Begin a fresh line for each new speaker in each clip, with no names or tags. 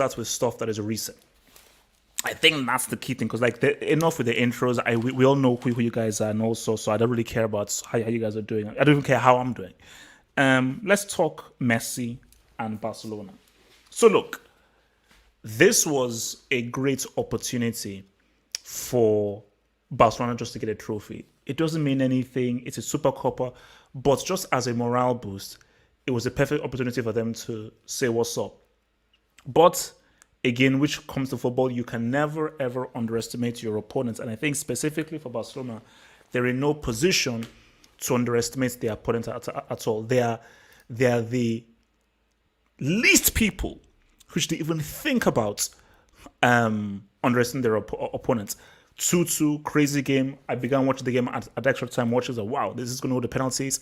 start with stuff that is recent. I think that's the key thing because, like, enough with the intros. We all know who you guys are, and also, so I don't really care about how you guys are doing. I don't even care how I'm doing. Let's talk Messi and Barcelona. So, look, this was a great opportunity for Barcelona just to get a trophy. It doesn't mean anything. It's a Supercoppa, but just as a morale boost, it was a perfect opportunity for them to say what's up. But again, which comes to football, you can never ever underestimate your opponents. And I think specifically for Barcelona, they're in no position to underestimate their opponent at all. They are the least people who should even think about underestimating their opponents. 2-2, crazy game. I began watching the game at extra time. Watches a wow, this is going to go the penalties.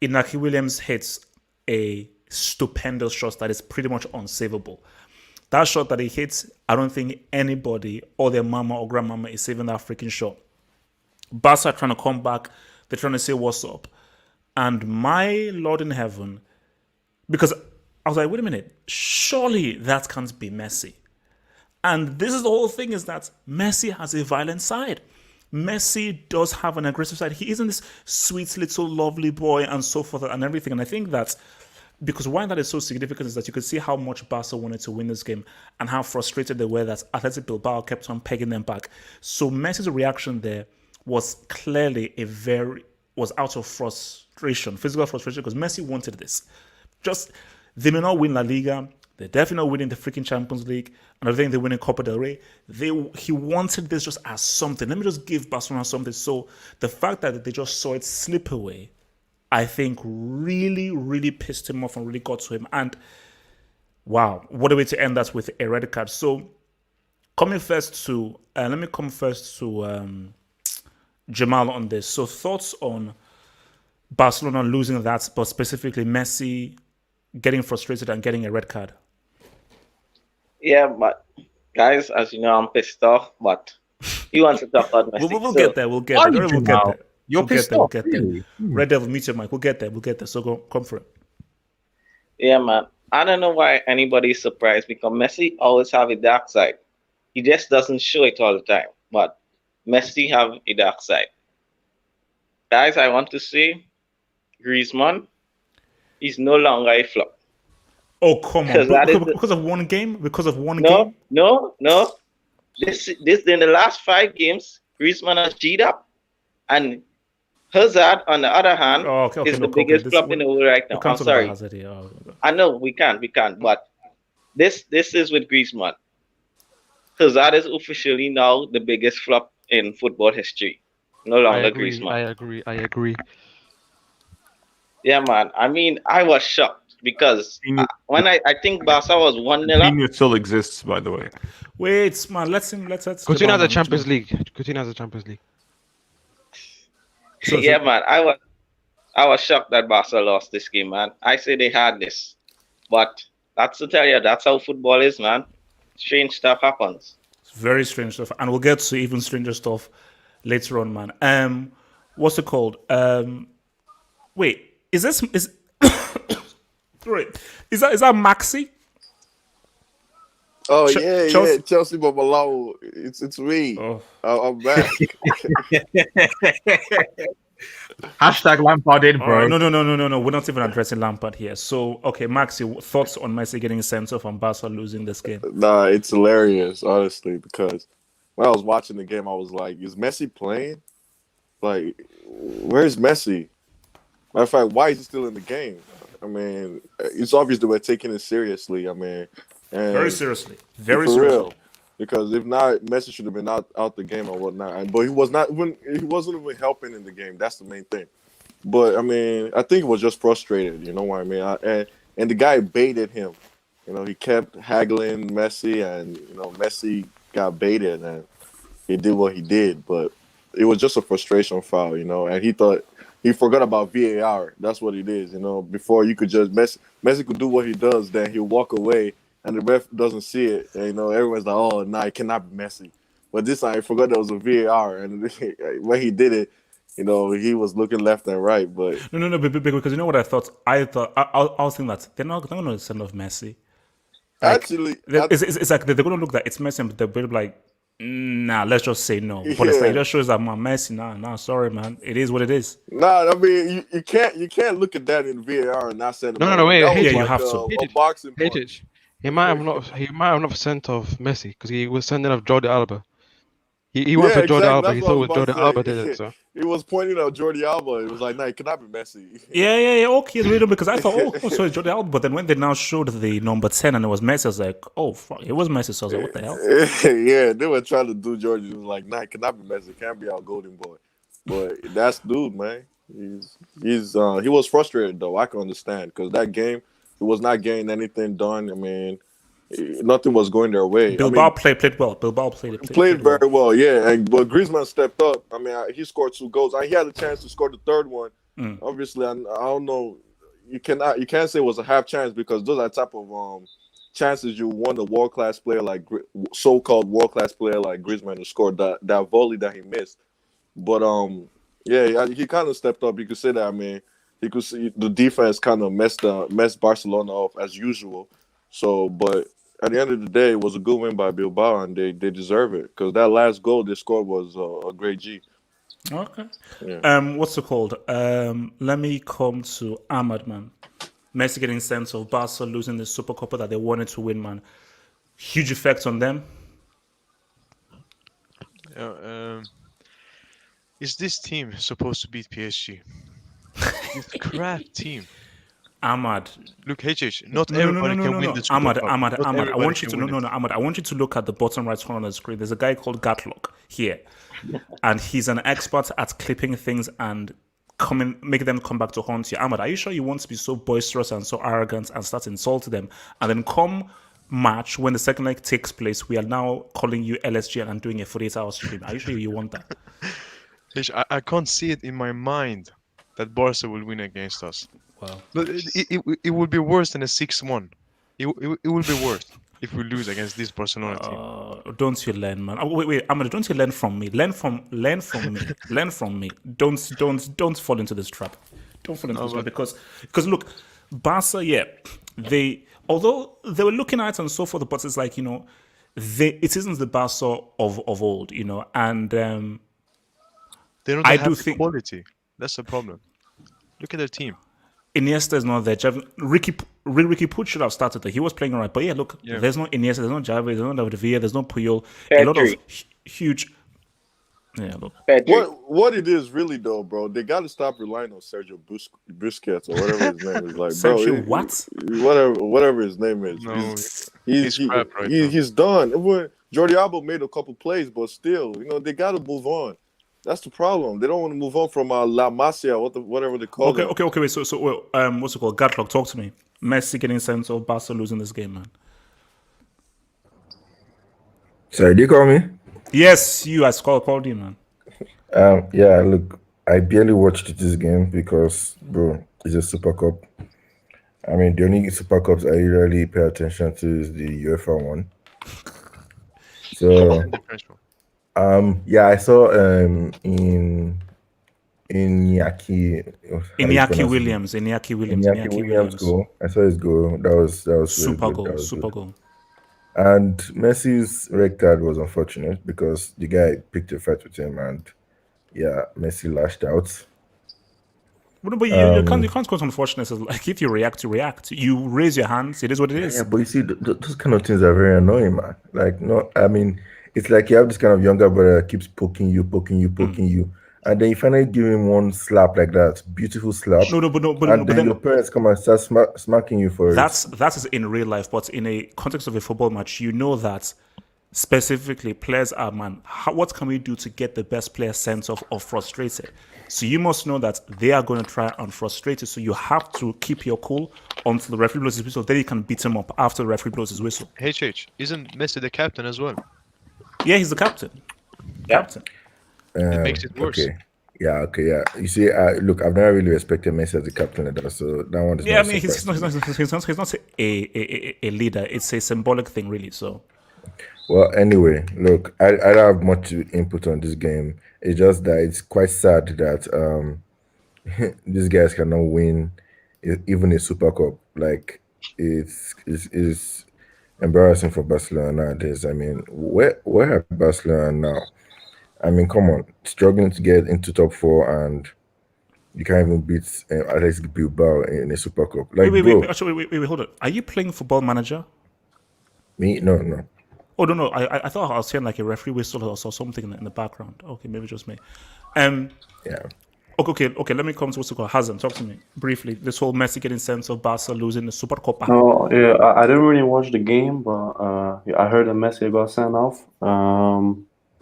Inaki Williams hits a stupendous shot that is pretty much unsavable. That shot that he hits, I don't think anybody or their mama or grandmama is saving that freaking shot. Barca are trying to come back. They're trying to say what's up. And my Lord in heaven, because I was like, wait a minute, surely that can't be Messi. And this is the whole thing, is that Messi has a violent side. Messi does have an aggressive side. He isn't this sweet little lovely boy and so forth and everything. And I think that because why that is so significant is that you could see how much Barca wanted to win this game and how frustrated they were that Athletic Bilbao kept on pegging them back. So Messi's reaction there was clearly was out of frustration, physical frustration, because Messi wanted this. Just, they may not win La Liga, they're definitely not winning the freaking Champions League, and I think they're winning Copa del Rey. He wanted this just as something. Let me just give Barcelona something. So the fact that they just saw it slip away, I think really, really pissed him off and really got to him. And wow, what a way to end that with a red card. So let me come first to Jamal on this. So thoughts on Barcelona losing that, but specifically Messi getting frustrated and getting a red card?
Yeah, but guys, as you know, I'm pissed off, but you want to talk about Messi.
We'll get there. We'll get there. We'll get there.
You're pissed off, really?
Red Devil, mute your mic. We'll get there. So come for it.
Yeah, man. I don't know why anybody's surprised, because Messi always have a dark side. He just doesn't show it all the time. But Messi have a dark side. Guys, I want to say Griezmann is no longer a flop.
Oh, come on. Because of one game? Because of one game?
No. This in the last 5 games, Griezmann has G'd up. And Hazard, on the other hand, is the biggest flop in the world right now. I'm sorry. I know we can't, but this is with Griezmann. Hazard is officially now the biggest flop in football history. No longer Griezmann.
I agree.
Yeah, man. I mean, I was shocked because when I think Barca was 1-0 up.
Coutinho still exists, by the way.
Wait, man. Let's
Coutinho has the Champions League. Coutinho has the Champions League.
Yeah, man. I was shocked that Barca lost this game, man. I say they had this, but that's to tell you, that's how football is, man. Strange stuff happens.
It's very strange stuff, and we'll get to even stranger stuff later on, man. What's it called? Wait, is that Maxi?
Oh yeah, Chelsea but Malone. It's me.
Oh.
I'm back.
Hashtag Lampard in, bro.
No. We're not even addressing Lampard here. So, okay, Maxi, thoughts on Messi getting sent off and Barca losing this game?
Nah, it's hilarious, honestly, because when I was watching the game, I was like, is Messi playing? Like, where's Messi? Matter of fact, why is he still in the game? I mean, it's obvious that we're taking it seriously. I mean,
very seriously.
Real. Because if not, Messi should have been out the game or whatnot. But he wasn't even helping in the game. That's the main thing. But I mean, I think he was just frustrated. You know what I mean? And the guy baited him. You know, he kept haggling Messi, and Messi got baited, and he did what he did. But it was just a frustration foul, And he forgot about VAR. That's what it is, Before you could just Messi could do what he does, then he'll walk away. And the ref doesn't see it. And, everyone's like, oh, nah, it cannot be Messi. But this time, I forgot there was a VAR. And when he did it, he was looking left and right. But
No, because you know what I thought? I was thinking that they're not going to send off Messi. Like,
Actually,
it's like they're going to look that it's Messi, but they're going to be like, nah, let's just say no. But it's like, it just shows that, man, Messi, nah, sorry, man. It is what it is.
Nah, I mean, you can't look at that in VAR and not send him.
No, wait.
That was
Yeah, you
like
have to.
a boxing punch.
He might have not sent off Messi because he was sending off Jordi Alba. He went for Jordi Alba. He thought it was Jordi Alba did it. So
he was pointing at Jordi Alba. It was like, nah, it cannot be Messi.
Yeah. Okay, really, because I thought, so it's Jordi Alba. But then when they now showed the number 10 and it was Messi, I was like, oh, fuck, it was Messi. So I was like, what the hell?
Yeah, they were trying to do Jordi. It was like, nah, it cannot be Messi. It can't be our golden boy. But that's dude, man. He was frustrated though. I can understand because that game, he was not getting anything done. I mean, nothing was going their way.
Bilbao played well. Bilbao played
very well, yeah. But Griezmann stepped up. I mean, he scored 2 goals. He had a chance to score the third one. Obviously, I don't know. You can't say it was a half chance because those are the type of chances you want a world-class player like so-called world-class player like Griezmann to score that volley that he missed. But yeah, he kind of stepped up. You could say that. I mean, you could see the defense kind of messed Barcelona off as usual. So, but at the end of the day, it was a good win by Bilbao, and they deserve it because that last goal they scored was a great G.
Okay.
Yeah.
What's it called? Let me come to Ahmad, man. Messi getting sent off, Barca losing the Supercoppa that they wanted to win, man. Huge effect on them.
Is this team supposed to beat PSG? This crap team.
Ahmad,
look, HH. Not everybody can win the Supercoppa.
Ahmad. I want you to Ahmad. I want you to look at the bottom right corner of the screen. There's a guy called Gatlock here, and he's an expert at clipping things and making them come back to haunt you. Ahmad, are you sure you want to be so boisterous and so arrogant and start insulting them, and then come match when the second leg takes place, we are now calling you LSG and doing a 48-hour stream? Are you sure you want that?
I can't see it in my mind that Barca will win against us.
Wow.
But it will be worse than a 6-1. It will be worse if we lose against this Barcelona team.
Don't you learn, man? Wait, Ahmad, don't you learn from me? Learn from me. Learn from me. Don't fall into this trap. Don't fall into this trap because look, Barca, although they were looking at it and so forth, but it's like, it isn't the Barca of old, and
they don't have the quality. That's the problem. Look at their team.
Iniesta is not there. Ricky Puig should have started there. He was playing all right. But there's no Iniesta, there's no Javi, there's no David Villa, there's no Puyol. A lot of huge... Yeah, look.
What it is really, though, bro, they got to stop relying on Sergio Busquets or whatever his name is. Like,
Sergio
bro,
what?
Whatever his name is.
No,
he's done. Jordi Alba made a couple plays, but still, they got to move on. That's the problem. They don't want to move on from La Masia, whatever they call it.
Okay. Wait. So, what's it called? Gatlock, talk to me. Messi getting sent off, Barca losing this game, man.
Sorry, did you call me?
Yes, you. I called you, man.
Yeah. Look, I barely watched this game because, bro, it's a Super Cup. I mean, the only Super Cups I really pay attention to is the UEFA one. So. I saw in
Inaki Williams
goal. I saw his goal. That was
super
really
goal.
And Messi's red card was unfortunate because the guy picked a fight with him, and Messi lashed out.
But you can't cause unfortunate. Like if you react, you raise your hands. It is what it is.
Yeah, but you see, those kind of things are very annoying, man. Like, no, I mean. It's like you have this kind of younger brother that keeps poking you, and then you finally give him one slap like that, beautiful slap. But then your parents come and start smacking you for it.
That is in real life, but in a context of a football match, that specifically players are, man, what can we do to get the best player sent off or frustrated? So you must know that they are going to try and frustrate you. So you have to keep your cool until the referee blows his whistle. Then you can beat him up after the referee blows his whistle.
Isn't Messi the captain as well?
Yeah, he's the captain.
It makes it worse.
Okay. Yeah. You see, look, I've never really respected Messi as the captain of that, so that one is.
Yeah, I mean, he's not a leader. It's a symbolic thing, really. So.
Well, anyway, look, I don't have much input on this game. It's just that it's quite sad that these guys cannot win even a Super Cup. Like it's embarrassing for Barcelona nowadays. I mean, where are Barcelona now? I mean, come on, struggling to get into top 4 and you can't even beat Athletic Bilbao in a Super Cup. Like,
wait, hold on. Are you playing Football Manager?
Me? No.
Oh no, I thought I was hearing like a referee whistle or something in the background. Okay, maybe just me. Yeah. Okay. Let me come to what's it called. Hazem, talk to me briefly. This whole Messi getting sense of Barca losing the Supercoppa.
No, yeah, I didn't really watch the game, but I heard that Messi got sent off.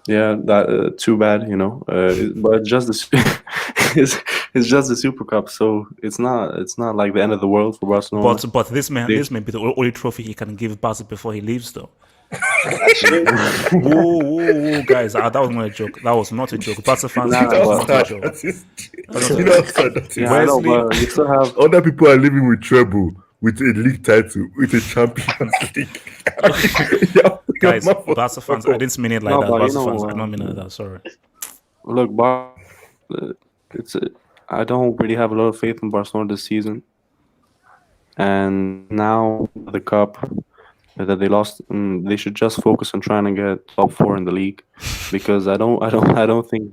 Yeah, that too bad, you know. But just the it's just the Super Cup, so it's not like the end of the world for Barcelona.
But this may be the only trophy he can give Barca before he leaves, though. Whoa, guys, that was not a joke. That was not a joke. Barca fans, that was not a joke.
I know, but you still have other people are living with treble, with a league title, with a Champions League.
Guys, Barca fans, I didn't mean it like that. Barca fans, I don't mean it like that. Sorry.
Look, I don't really have a lot of faith in Barcelona this season, and now the cup that they lost, they should just focus on trying to get top 4 in the league, because I don't think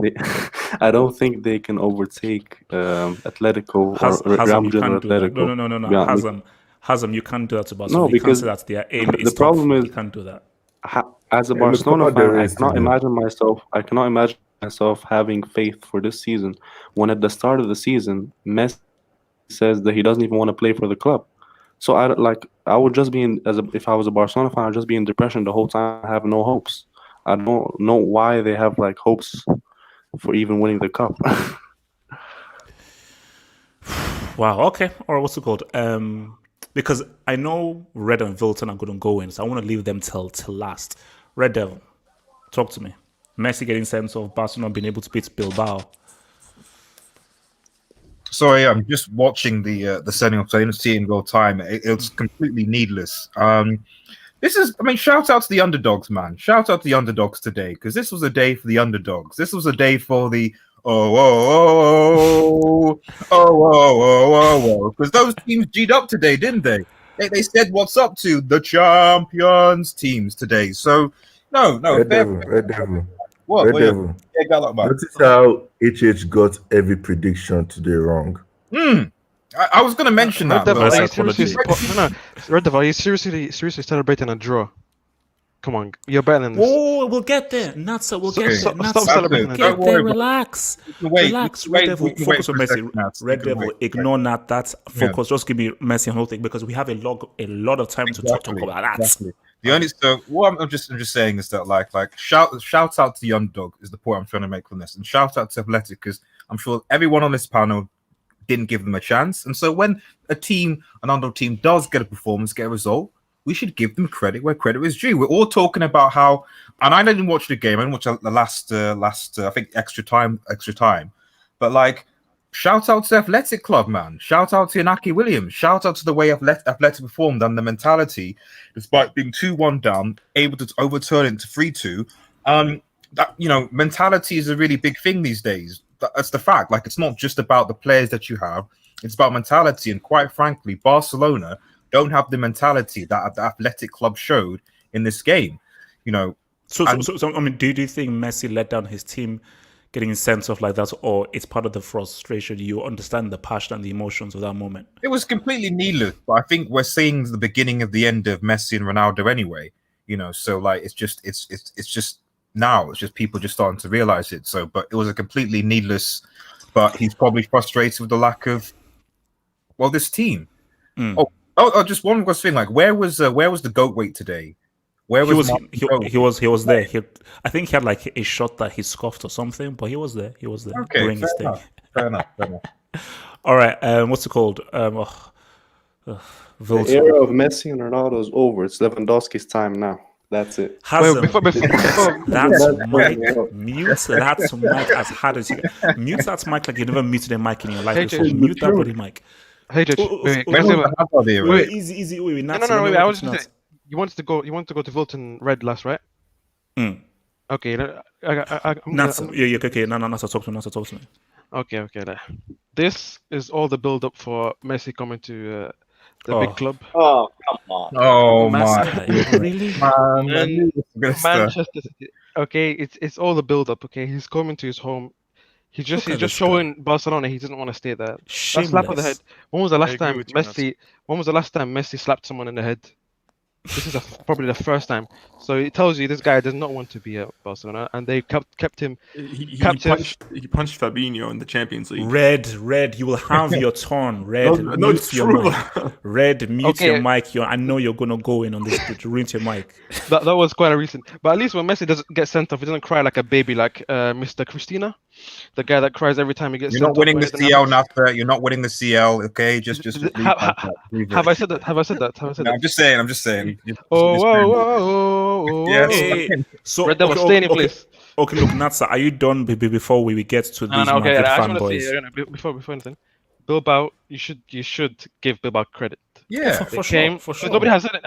they can overtake Atletico or Real Madrid or Atletico.
No. Hazem, you can't do that to Barcelona.
No, because
that's their aim.
The problem is
you can't do that.
As a Barcelona fan, I cannot imagine myself having faith for this season when at the start of the season Messi says that he doesn't even want to play for the club. So I would just be if I was a Barcelona fan, I'd just be in depression the whole time. I have no hopes. I don't know why they have like hopes for even winning the cup.
Wow. Okay. Or what's it called? Because I know Red and Vilton are going to go in, so I want to leave them till last. Red Devil, talk to me. Messi getting sense of Barcelona being able to beat Bilbao.
Sorry, I'm just watching the setting up, so I didn't see it in real time. It's completely needless. Shout out to the underdogs, man. Shout out to the underdogs today, because this was a day for the underdogs. This was a day for the because those teams G'd up today, didn't they? They said what's up to the champions teams today. So no,
Red Devil.
What?
Red Devil. Notice how HH got every prediction today wrong.
I was going to mention that.
Red Devil, are you seriously celebrating a draw? Come on, you're better than this.
Oh, we'll get there. Not so. We'll get there.
Stop celebrating.
Get there. Relax. Relax. Red Devil, focus on Messi. Red Devil, ignore that. Focus. Just give me Messi and whole thing, because we have a lot of time to talk about that.
Exactly. The only what I'm just saying is that like shout out to the underdog is the point I'm trying to make from this, and shout out to Athletic, because I'm sure everyone on this panel didn't give them a chance, and so when an underdog team does get a performance, get a result, we should give them credit where credit is due. We're all talking about how, and I didn't watch the game. I didn't watch the last I think extra time. But like, shout out to Athletic Club, man. Shout out to Inaki Williams. Shout out to the way Athletic performed and the mentality, despite being 2-1 down, able to overturn it to 3-2. That mentality is a really big thing these days. That's the fact. Like, it's not just about the players that you have; it's about mentality. And quite frankly, Barcelona don't have the mentality that the Athletic Club showed in this game.
So I mean, do you think Messi let down his team getting a sense of like that, or it's part of the frustration? You understand the passion and the emotions of that moment.
It was completely needless, but I think we're seeing the beginning of the end of Messi and Ronaldo anyway. So like it's just now it's just people just starting to realize it. So, but it was a completely needless. But he's probably frustrated with the lack of this team. Oh, just one more thing. Like, where was the goat weight today? Where was
he was there. I think he had like a shot that he scoffed or something, but he was there.
Okay,
doing his thing.
Fair enough.
All right. What's it called?
The era of Messi and Ronaldo is over. It's Lewandowski's time now. That's it.
That's Mike. Mute that mic as hard as you can. Mute that mic like you never muted a mic in your life before. Mute that bloody mic.
Hey, Judge.
Wait, easy. Wait,
no. I was just saying, you wanted to go to Wilton Red last, right? Okay.
Okay. No, talk to me.
Okay. This is all the build-up for Messi coming to The big club.
Oh, come on.
Oh my!
Really?
Man,
Manchester City. Okay, it's all the build up. Okay, he's coming to his home. He's just showing Barcelona he doesn't want to stay there. That slap of the head. When was the last time Messi slapped someone in the head? This is probably the first time. So it tells you this guy does not want to be at Barcelona, and they kept him.
He punched Fabinho in the Champions League.
Red, you will have your turn. Red, mute your mic. Red, mute your mic. I know you're gonna go in on this to ruin your mic.
That was quite a recent. But at least when Messi doesn't get sent off, he doesn't cry like a baby, like Mr. Christina, the guy that cries every time he gets.
You're not winning the CL, Nafta. You're not winning the CL. Okay, just.
Have I said that?
No, I'm just saying.
Whoa.
Yes.
So
Red Devil, stay in place.
Okay, look, Natsa, are you done before we get to these
Madrid
fanboys?
Before anything, Bilbao, you should give Bilbao credit.
Yeah, for sure.
Nobody has said it.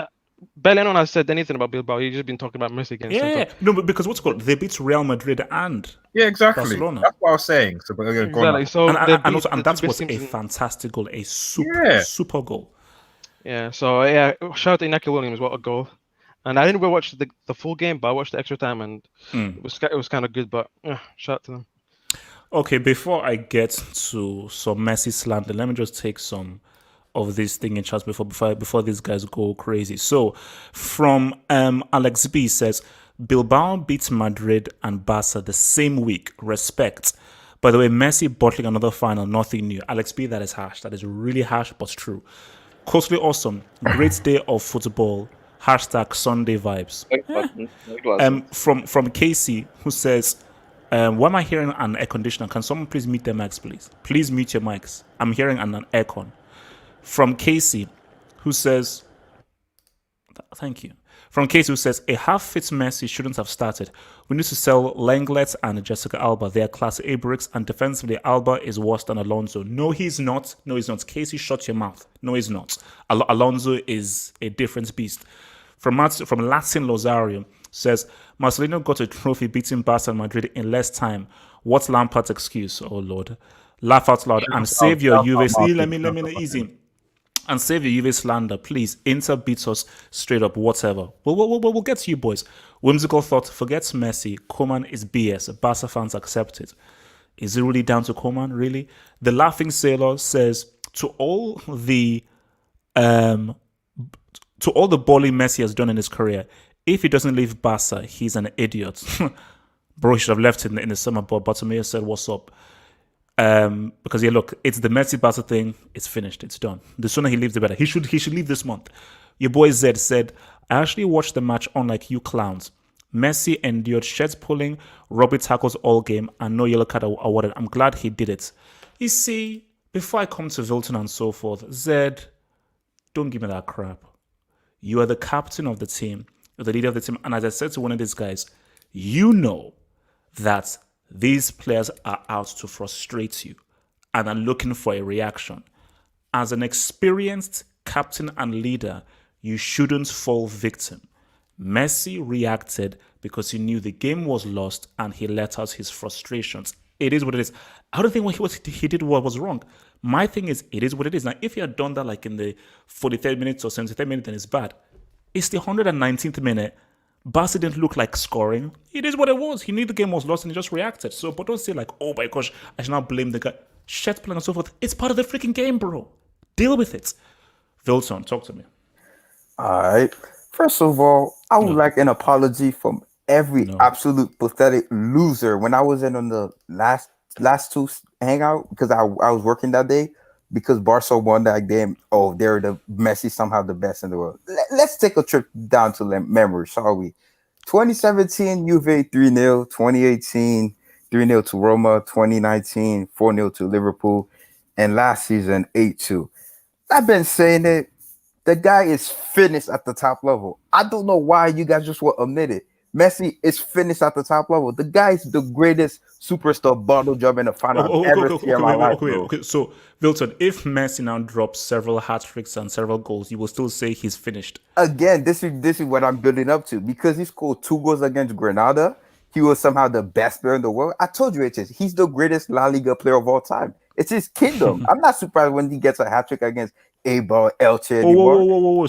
Barely anyone has said anything about Bilbao. You've just been talking about Messi again.
Yeah. No, but because what's called they beat Real Madrid and
exactly.
Barcelona.
That's what I was saying. So,
exactly. So
that was a fantastic goal, a super goal.
Yeah. So shout out to Inaki Williams. What a goal! And I didn't watch the full game, but I watched the extra time, and it was kind of good. But shout out to them.
Okay, before I get to some Messi slander, let me just take some of this thing in charts before these guys go crazy. So, from Alex B says, Bilbao beats Madrid and Barca the same week. Respect. By the way, Messi bottling another final, nothing new. Alex B, that is harsh. That is really harsh, but true. Closely awesome. Great day of football. # Sunday vibes. From Casey, who says, why am I hearing an air conditioner? Can someone please mute their mics, please? Please mute your mics. I'm hearing an aircon. From Casey, who says, thank you. From Casey, who says, a half-fit Messi shouldn't have started. We need to sell Lenglet and Jessica Alba. They are class A bricks, and defensively, Alba is worse than Alonso. No, he's not. Casey, shut your mouth. No, he's not. Alonso is a different beast. From Latin Lozario, says, Marcelino got a trophy beating Barca and Madrid in less time. What's Lampard's excuse? Oh, Lord. Laugh out loud and save your Juve. Let me easy. And save your Juve slander, please. Inter beats us straight up, whatever. We'll get to you, boys. Whimsical thought, forget Messi. Koeman is BS. Barca fans accept it. Is it really down to Koeman, really? The Laughing Sailor says, to all the balling Messi has done in his career, if he doesn't leave Barca, he's an idiot. Bro, he should have left in the summer, but Bartomeu said, what's up? Because look, it's the Messi Barca thing. It's finished. It's done. The sooner he leaves, the better. He should leave this month. Your boy Zed said, I actually watched the match unlike you clowns. Messi endured sheds pulling, Robbie tackles all game, and no yellow card awarded. I'm glad he did it. You see, before I come to Wilton and so forth, Zed, don't give me that crap. You are the captain of the team. You're the leader of the team. And as I said to one of these guys, you know that these players are out to frustrate you and are looking for a reaction. As an experienced captain and leader, you shouldn't fall victim. Messi reacted because he knew the game was lost and he let out his frustrations. It is what it is. I don't think what he did was wrong. My thing is, it is what it is. Now, if he had done that like in the 43rd minute or 73rd minute, then it's bad. It's the 119th minute. Barca didn't look like scoring. It is what it was. He knew the game was lost and he just reacted. So, but don't say like, oh my gosh, I should now blame the guy. Shit playing and so forth. It's part of the freaking game, bro. Deal with it. Wilson, talk to me.
All right. First of all, I would like an apology from every absolute pathetic loser. When I was in on the last two hangout, because I was working that day, because Barca won that game. Oh, they're the Messi somehow the best in the world. Let's take a trip down to memory, shall we? 2017, Juve 3-0. 2018, 3-0 to Roma. 2019, 4-0 to Liverpool. And last season, 8-2. I've been saying it. The guy is finished at the top level. I don't know why you guys just will admit it. Messi is finished at the top level. The guy is the greatest superstar bottle job in the final I've ever seen in my life.
Okay. So, Wilton, if Messi now drops several hat-tricks and several goals, you will still say he's finished?
Again, this is what I'm building up to. Because he scored 2 goals against Granada, he was somehow the best player in the world. I told you it is. He's the greatest La Liga player of all time. It's his kingdom. I'm not surprised when he gets a hat-trick against Eibar, Elche
Whoa,
anymore.
whoa.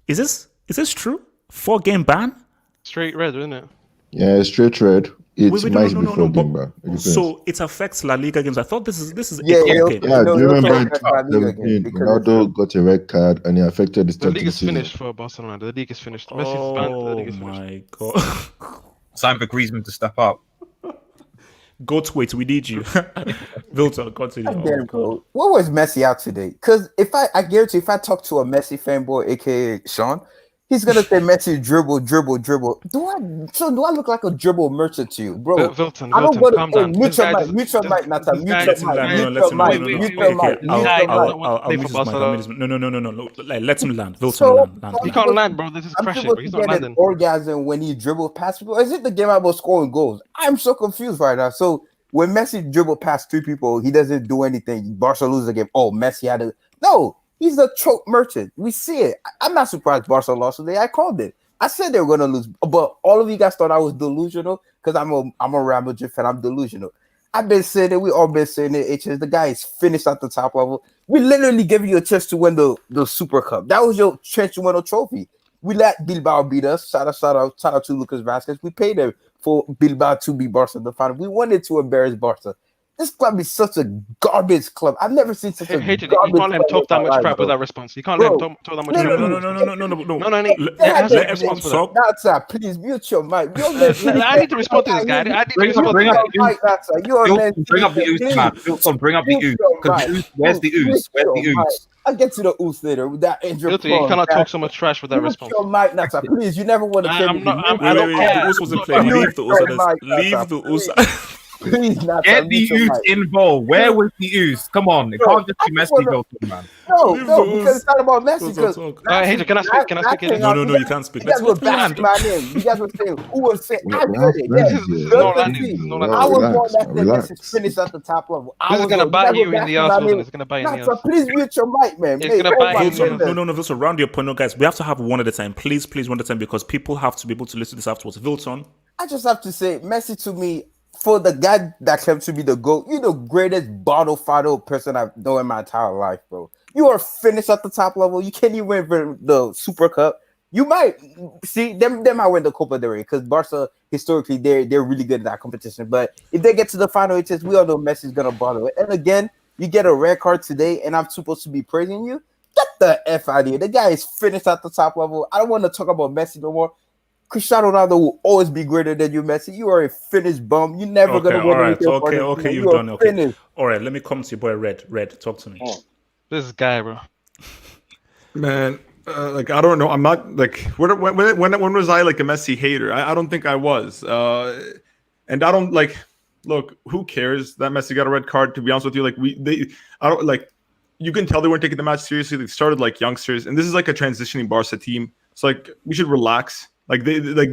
Is this true? 4-game ban?
Straight red, isn't it?
Yeah, straight red. It
Wait,
might
no,
be 4-game ban.
So it affects La Liga games. I thought this is
Yeah,
a cup game.
Yeah, do you remember in
La Liga
2017, Ronaldo got a red card and it affected the
The
start of
league
the
is
season?
finished for Barcelona. The league is finished. Messi's banned. The league is finished.
My God.
It's time for Griezmann to step up.
Go tweet. We need you. Vilton, continue.
Again, bro. What was Messi out today? Because I guarantee if I talk to a Messi fanboy, aka Sean, he's gonna say Messi dribble. Do I look like a dribble merchant to you, bro?
Vilton,
I don't go to
calm down.
mute your mic, Nata. Mute your mic.
No. Like, let him land. Vilton,
So,
land.
He can't land, bro. This is crashing,
supposed
bro. He's
to
not
get an
landing.
orgasm when he dribbled past people. Is it the game about scoring goals? I'm so confused right now. So when Messi dribbled past 3 people, he doesn't do anything. Barca loses the game. Oh, Messi had to. No, he's a choke merchant. We see it. I'm not surprised Barca lost today. I called it. I said they were going to lose, but all of you guys thought I was delusional because I'm a Real Madrid fan. I'm delusional. I've been saying it. We all been saying it. The guy is finished at the top level. We literally gave you a chance to win the Super Cup. That was your chance to win a trophy. We let Bilbao beat us. Shout out to Lucas Vazquez. We paid him for Bilbao to beat Barca in the final. We wanted to embarrass Barca. This club is such a garbage club. I've never seen such a garbage club.
You can't let him talk that much crap with that response. You can't let him talk that much crap.
No. Let everyone talk.
Nata, please mute your mic.
I need to respond to this guy. I need to respond to this
Bring up the ooze, man. Filton, bring up the ooze. Where's the ooze?
I'll get to the ooze later with that injury.
You cannot talk so much trash with that response.
Your mic, Nata, please. You never want to say
I don't care.
The ooze wasn't playing. Leave the ooze. Leave the ooze.
Please, Nata,
get the ooze involved. Where was the ooze? Come on, it can't just be Messi, Vilton, man.
No, because it's not about Messi.
Hey, can I speak?
No, you can't speak.
You guys were bashing my name. You guys were saying who was saying I heard it. I was one that said Messi finished at the top level.
This is gonna bite you in the ass. It's gonna bite you in the ass.
Please mute your mic, man.
It's gonna bite you.
No. Vilton, round your point, no, guys. We have to have one at a time. Please, one at a time, because people have to be able to listen to this afterwards. Vilton.
I just have to say, Messi to me. For the guy that claimed to be the GOAT, you're the greatest bottle person I've known in my entire life, bro. You are finished at the top level. You can't even win the Super Cup. You might see them might win the Copa del Rey because Barca historically they're really good at that competition. But if they get to the final, it's just we all know Messi's gonna bottle it. And again, you get a red card today, and I'm supposed to be praising you. Get the F out of here. The guy is finished at the top level. I don't want to talk about Messi no more. Cristiano Ronaldo will always be greater than you, Messi. You are a finished bum. You're never going to win anything.
Okay, you've done it. Okay. All right, let me come to your boy, Red. Talk to me.
This guy, bro.
Man, I don't know. I'm not, when was I, a Messi hater? I don't think I was. And I don't, look, who cares that Messi got a red card, to be honest with you? You can tell they weren't taking the match seriously. They started like youngsters, and this is like a transitioning Barca team. So we should relax.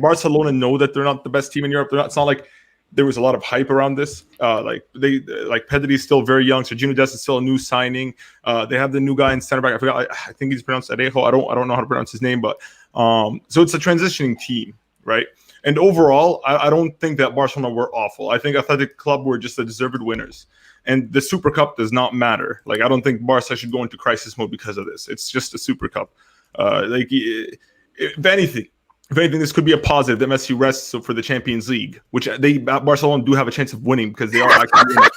Barcelona know that they're not the best team in Europe. It's not like there was a lot of hype around this. Pedri is still very young. Serginho Dest is still a new signing. They have the new guy in center back. I forgot. I think he's pronounced Arejo. I don't know how to pronounce his name, but so it's a transitioning team, right? And overall, I don't think that Barcelona were awful. I think Athletic Club were just the deserved winners. And the Super Cup does not matter. I don't think Barca should go into crisis mode because of this. It's just a Super Cup. If anything, this could be a positive that Messi rests for the Champions League, which Barcelona do have a chance of winning because they are actually winning.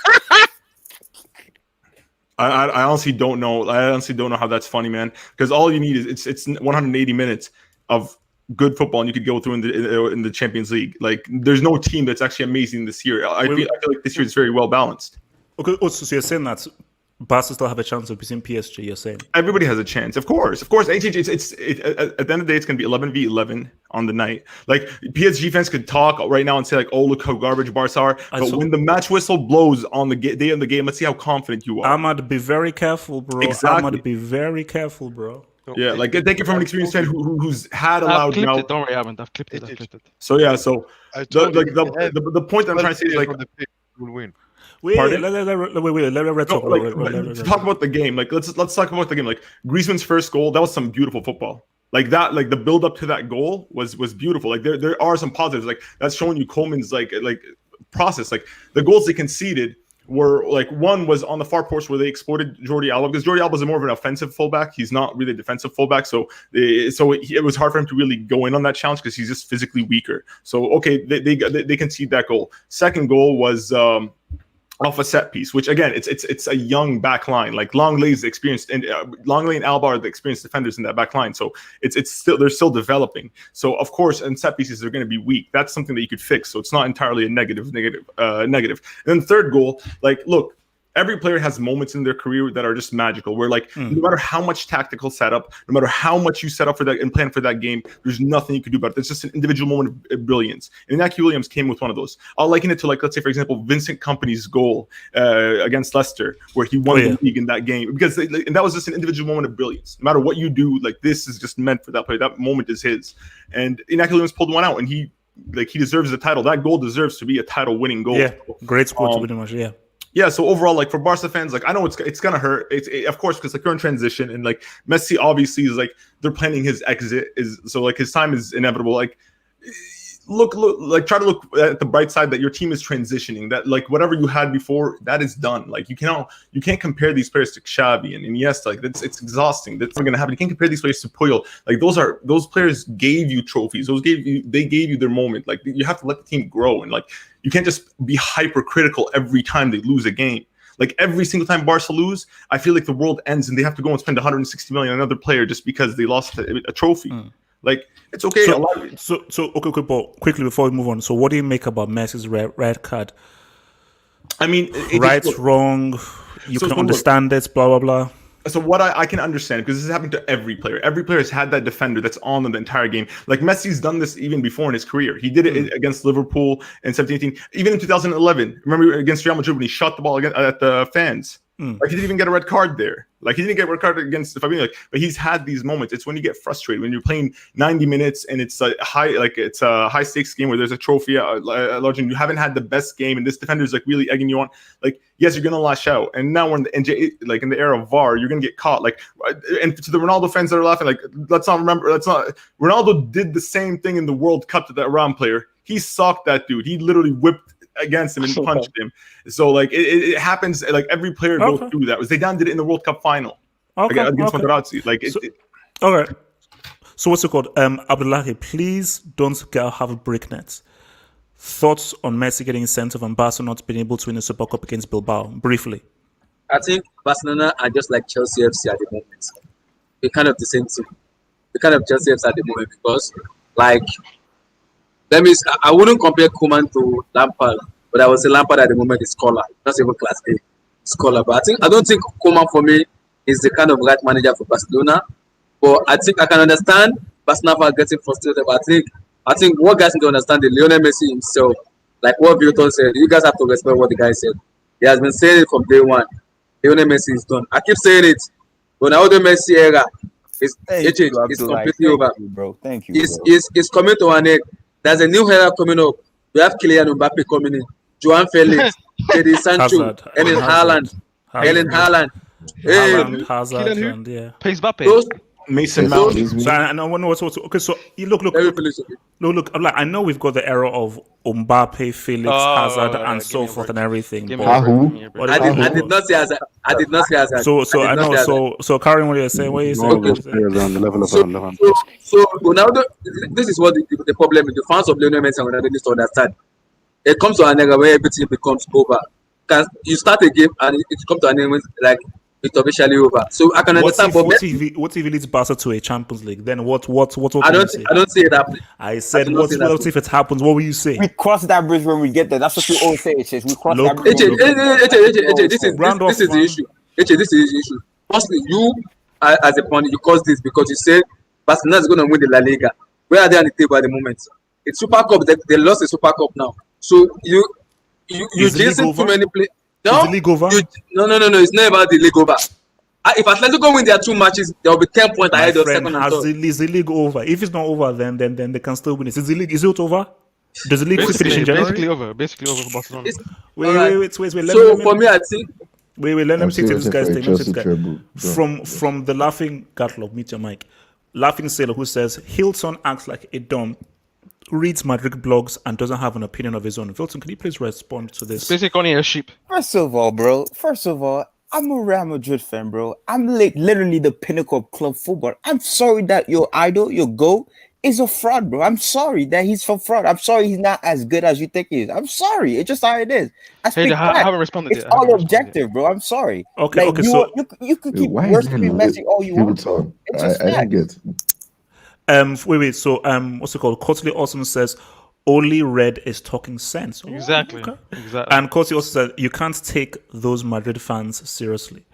I honestly don't know. I honestly don't know how that's funny, man. Because all you need is it's 180 minutes of good football, and you could go through in the Champions League. There's no team that's actually amazing this year. I feel like this year is very well balanced.
Okay, so you're saying that Barca still have a chance of beating PSG, you're saying?
Everybody has a chance, of course. At the end of the day, it's going to be 11v11 on the night. PSG fans could talk right now and say, oh, look how garbage Barca are. But when the match whistle blows on the day of the game, let's see how confident you are.
Ahmad, be very careful, bro.
Exactly.
Ahmad, be very careful, bro.
Yeah, take it from an experienced fan who's had a loud mouth.
Don't worry, I've clipped it.
So, yeah, the point that I'm trying to say is,
will win.
Wait, let Red talk.
Talk about the game. Let's talk about the game. Griezmann's first goal, that was some beautiful football. The build up to that goal was beautiful. There are some positives. That's showing you Coleman's process. The goals they conceded were like, one was on the far post where they exploited Jordi Alba, because Jordi Alba is more of an offensive fullback. He's not really a defensive fullback, so it was hard for him to really go in on that challenge because he's just physically weaker. So okay, they concede that goal. Second goal was off a set piece, which again, it's a young back line. Like Longley's experienced, and Longley and Alba are the experienced defenders in that back line. So they're still developing. So of course, in set pieces, they're going to be weak. That's something that you could fix. So it's not entirely a negative. And then third goal, like, look, every player has moments in their career that are just magical, where like no matter how much tactical setup, no matter how much you set up for that and plan for that game, there's nothing you can do about it. It's just an individual moment of brilliance. And Inaki Williams came with one of those. I'll liken it to, like, let's say, for example, Vincent Kompany's goal against Leicester, where he won the league in that game, because and that was just an individual moment of brilliance. No matter what you do, like, this is just meant for that player. That moment is his. And Inaki Williams pulled one out, and he deserves the title. That goal deserves to be a title-winning goal.
Yeah, great score to win the match. Yeah.
Yeah, so overall, like, for Barca fans, like, I know it's gonna hurt. Of course, because like, you're in transition, and like Messi obviously is like, they're planning his exit, so like his time is inevitable. Like, look, like, try to look at the bright side that your team is transitioning. That like whatever you had before, that is done. Like, you can't compare these players to Xavi and Iniesta. Like, it's exhausting. That's not gonna happen. You can't compare these players to Puyol. Like, those players gave you trophies. They gave you their moment. Like, you have to let the team grow, and like, you can't just be hypercritical every time they lose a game. Like, every single time Barca lose, I feel like the world ends and they have to go and spend 160 million on another player just because they lost a trophy. Like, it's okay.
So okay, but quickly before we move on, so what do you make about Messi's red card?
I mean,
right, wrong, you can understand it, blah, blah, blah.
So what I can understand, because this has happened to every player. Every player has had that defender that's on them the entire game. Like, Messi's done this even before in his career. He did it against Liverpool in 17-18. Even in 2011, remember against Real Madrid when he shot the ball at the fans. Like, he didn't even get a red card there. Like, he didn't get a red card against Fabinho. Like, but he's had these moments. It's when you get frustrated, when you're playing 90 minutes and it's a high stakes game where there's a trophy, large, and you haven't had the best game, and this defender is like really egging you on. Like, yes, you're gonna lash out. And now we're in the like in the era of VAR, you're gonna get caught. Like, and to the Ronaldo fans that are laughing, like, Ronaldo did the same thing in the World Cup to that Iran player. He socked that dude. He literally whipped against him and punched him. So like it happens, like, every player goes through that. Zidane did it in the World Cup final against Materazzi. Like,
all right. So what's it called? Abdullahi, please don't have break nets. Thoughts on Messi getting incentive and Barcelona not being able to win the Super Cup against Bilbao? Briefly.
I think Barcelona are just like Chelsea FC at the moment. They're kind of the same team. They're kind of Chelsea FC at the moment because, like, I wouldn't compare Koeman to Lampard, but I would say Lampard at the moment is scholar, not even class A scholar. But I don't think Koeman for me is the kind of right manager for Barcelona. But I think I can understand Barcelona getting frustrated. But I think what guys need to understand is Lionel Messi himself, like what Vilton said. You guys have to respect what the guy said. He has been saying it from day one. Lionel Messi is done. I keep saying it. Ronaldo Messi era is completely over.
Thank you,
It's coming to an end. There's a new era coming up. We have Kylian Mbappe coming in, Joan Felix, Jadon Sancho, Erling Haaland.
Hazard, and yeah.
Pace Mbappe.
Mason Mount.
So I know what's okay. So you look. Like, I know we've got the era of Mbappe, Felix, Hazard, and so forth and everything.
I did not say Hazard. I did not say Hazard.
So I know. So Karen, what you're saying? What are you saying?
So Ronaldo, this is what the problem is. The fans of Lionel Messi and Ronaldo need to understand. It comes to an era where everything becomes over. Because you start a game and it comes to an end like it's officially over. So I can understand.
What if he leads Barca to a Champions League? Then what
I don't see it happening.
I said, what if it happens? What will you say?
We cross that bridge when we get there. That's what you always say. We cross that bridge.
This is the issue. This is the issue. Firstly, you as a pundit, you caused this because you said Barcelona is going to win the La Liga. Where are they on the table at the moment? It's Super Cup. They lost the Super Cup now. So you listen to many players. No,
is the league over?
No. It's not about the league over. If Atletico win their 2 matches, there will be 10 points ahead of second and third.
Is the league over? If it's not over, then they can still win it. Is it over? Does the league finish in January?
Basically over for Barcelona.
Wait.
So for me, I think.
Wait. Let me see this guy's thing. From the laughing catalog, meet your mic. Laughing Sailor who says Hilton acts like a dumb reads Madrid blogs and doesn't have an opinion of his own. Vilton, can you please respond to this?
It's basically only a sheep.
First of all, I'm a Real Madrid fan, bro. I'm like literally the pinnacle of club football. I'm sorry that your idol, your GOAT, is a fraud, bro. I'm sorry that he's a fraud. I'm sorry he's not as good as you think he is. I'm sorry. It's just how it is. I
haven't responded
it's
yet.
all objective, bro. I'm sorry.
Okay,
like,
so
you could keep worshipping Messi all you want. It's just
I get.
Wait. So what's it called? Cotley also says only Red is talking sense.
Exactly.
And Cotley also said you can't take those Madrid fans seriously.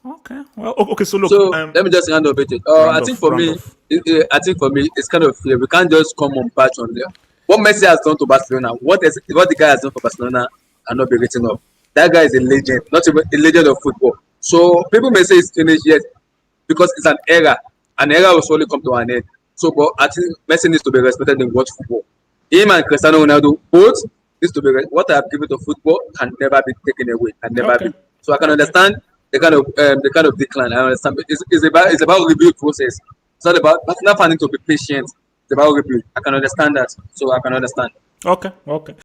Okay. Well, okay. So look.
So let me just hand over it. I think for me, it's kind of fair. We can't just come on patch on there. What Messi has done to Barcelona, what the guy has done for Barcelona, cannot be written off. That guy is a legend, not even a legend of football. So people may say it's finished yet because it's an era. An era will slowly come to an end. So, but I think Messi needs to be respected in world football. Him and Cristiano Ronaldo both needs to be what I have given to football can never be taken away. Can never be. So I can understand the kind of decline. I understand. It's about rebuild process. It's not about not finding to be patient. It's about rebuild. I can understand that. So I can understand.
Okay.